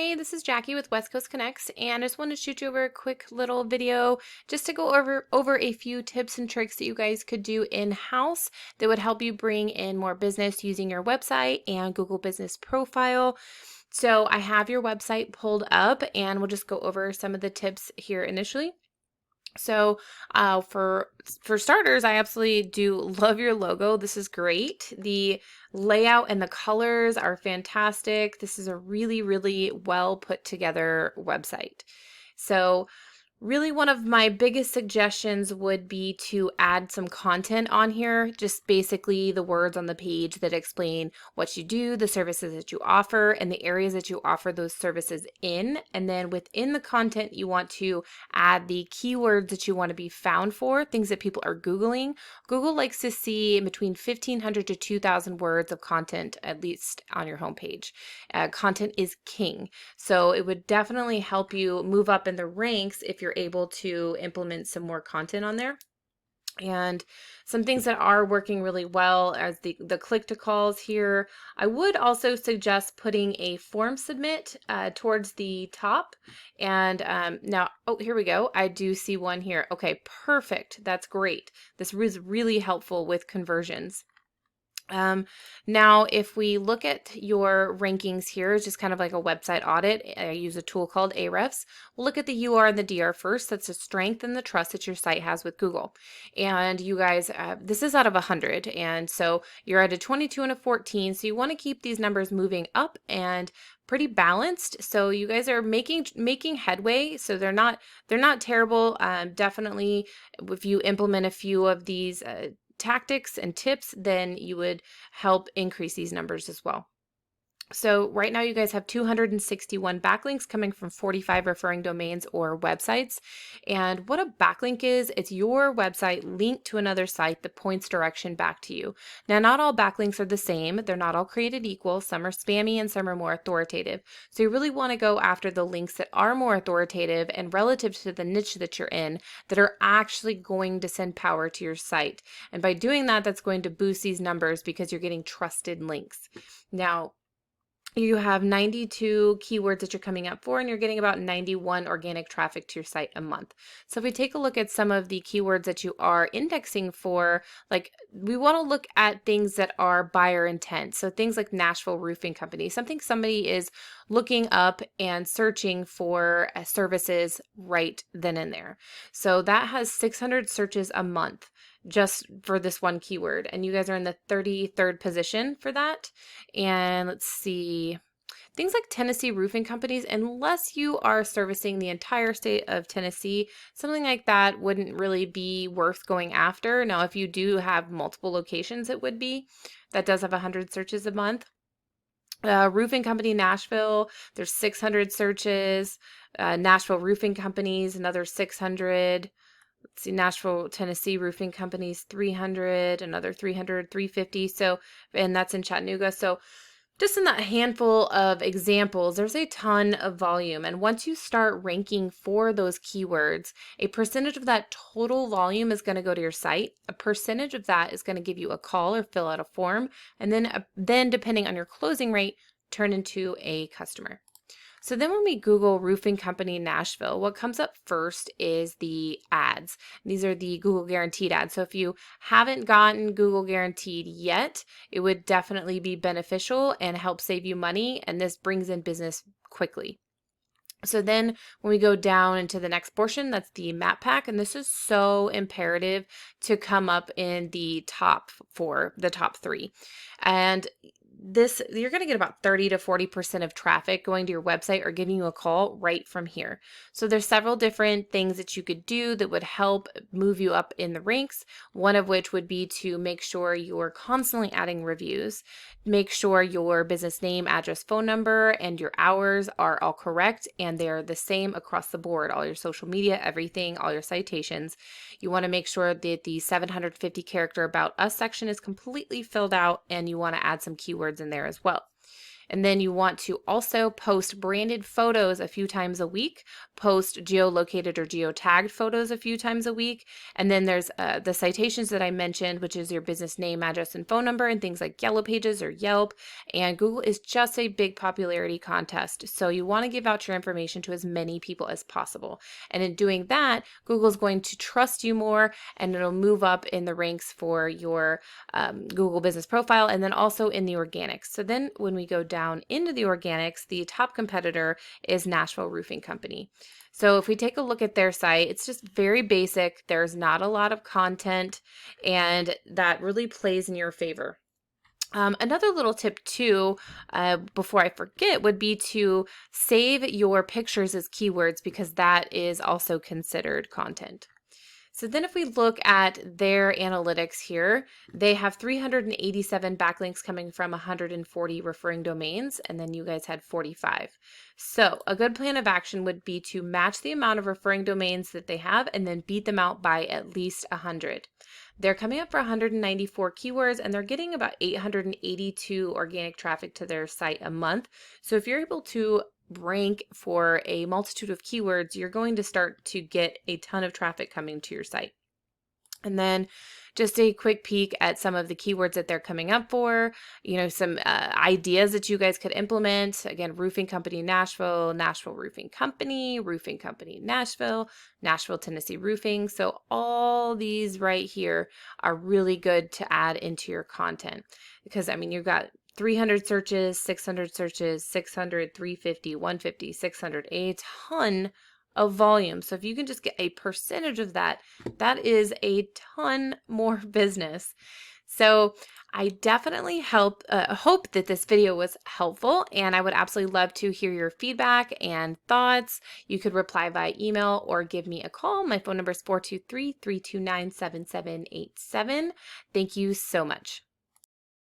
Hey, this is Jackie with West Coast Connects, and I just wanted to shoot you over a quick little video just to go over a few tips and tricks that you guys could do in-house that would help you bring in more business using your website and Google Business Profile. So I have your website pulled up, and we'll just go over some of the tips here initially. So for starters, I absolutely do love your logo. This is great. The layout and the colors are fantastic. This is a really, really well put together website. So really, one of my biggest suggestions would be to add some content on here, just basically the words on the page that explain what you do, the services that you offer, and the areas that you offer those services in. And then within the content, you want to add the keywords that you want to be found for, things that people are Googling. Google likes to see between 1,500 to 2,000 words of content, at least on your homepage. Content is king. So it would definitely help you move up in the ranks if you're able to implement some more content on there. And some things that are working really well as the click to calls here. I would also suggest putting a form submit towards the top. And now, oh, here we go. I do see one here. Okay, perfect. That's great. This is really helpful with conversions. Now, if we look at your rankings here, it's just kind of like a website audit. I use a tool called Ahrefs. We'll look at the UR and the DR first. That's the strength and the trust that your site has with Google. And you guys, this is out of 100. And so you're at a 22 and a 14. So you want to keep these numbers moving up and pretty balanced. So you guys are making headway. So they're not terrible. Definitely, if you implement a few of these tactics and tips, then you would help increase these numbers as well. So right now you guys have 261 backlinks coming from 45 referring domains or websites. And what a backlink is, it's your website linked to another site that points direction back to you. Now, not all backlinks are the same. They're not all created equal. Some are spammy and some are more authoritative. So you really want to go after the links that are more authoritative and relative to the niche that you're in, that are actually going to send power to your site. And by doing that, that's going to boost these numbers because you're getting trusted links. Now, you have 92 keywords that you're coming up for, and you're getting about 91 organic traffic to your site a month. So if we take a look at some of the keywords that you are indexing for, like we want to look at things that are buyer intent. So things like Nashville Roofing Company, something somebody is looking up and searching for services right then and there. So that has 600 searches a month just for this one keyword, and you guys are in the 33rd position for that. And let's see, things like Tennessee roofing companies, unless you are servicing the entire state of Tennessee, something like that wouldn't really be worth going after. Now, if you do have multiple locations, it would be. That does have 100 searches a month. Roofing company Nashville, there's 600 searches. Nashville roofing companies, another 600. Let's see, Nashville, Tennessee roofing companies, 300, another 300, 350. So, and that's in Chattanooga. So just in that handful of examples, there's a ton of volume. And once you start ranking for those keywords, a percentage of that total volume is going to go to your site. A percentage of that is going to give you a call or fill out a form. And then depending on your closing rate, turn into a customer. So then when we Google roofing company Nashville, what comes up first is the ads. These are the Google guaranteed ads. So if you haven't gotten Google guaranteed yet, it would definitely be beneficial and help save you money. And this brings in business quickly. So then when we go down into the next portion, that's the map pack. And this is so imperative to come up in the top three. And this, you're going to get about 30 to 40% of traffic going to your website or giving you a call right from here. So there's several different things that you could do that would help move you up in the ranks. One of which would be to make sure you're constantly adding reviews, make sure your business name, address, phone number, and your hours are all correct and they're the same across the board, all your social media, everything, all your citations. You want to make sure that the 750 character about us section is completely filled out, and you want to add some keywords in there as well. And then you want to also post branded photos a few times a week, post geolocated or geotagged photos a few times a week. And then there's the citations that I mentioned, which is your business name, address, and phone number, and things like Yellow Pages or Yelp. And Google is just a big popularity contest. So you want to give out your information to as many people as possible. And in doing that, Google's going to trust you more, and it'll move up in the ranks for your Google business profile, and then also in the organics. So then when we go down into the organics, the top competitor is Nashville Roofing Company. So if we take a look at their site, it's just very basic. There's not a lot of content, and that really plays in your favor. Another little tip too, before I forget, would be to save your pictures as keywords, because that is also considered content. So then if we look at their analytics here, they have 387 backlinks coming from 140 referring domains, and then you guys had 45. So a good plan of action would be to match the amount of referring domains that they have and then beat them out by at least 100. They're coming up for 194 keywords, and they're getting about 882 organic traffic to their site a month. So if you're able to rank for a multitude of keywords, you're going to start to get a ton of traffic coming to your site. And then just a quick peek at some of the keywords that they're coming up for, some ideas that you guys could implement. Again, Roofing Company Nashville, Nashville Roofing Company Nashville, Nashville, Tennessee Roofing. So all these right here are really good to add into your content, because you've got 300 searches, 600 searches, 600, 350, 150, 600, a ton of volume. So if you can just get a percentage of that, that is a ton more business. So I definitely hope that this video was helpful, and I would absolutely love to hear your feedback and thoughts. You could reply via email or give me a call. My phone number is 423-329-7787. Thank you so much.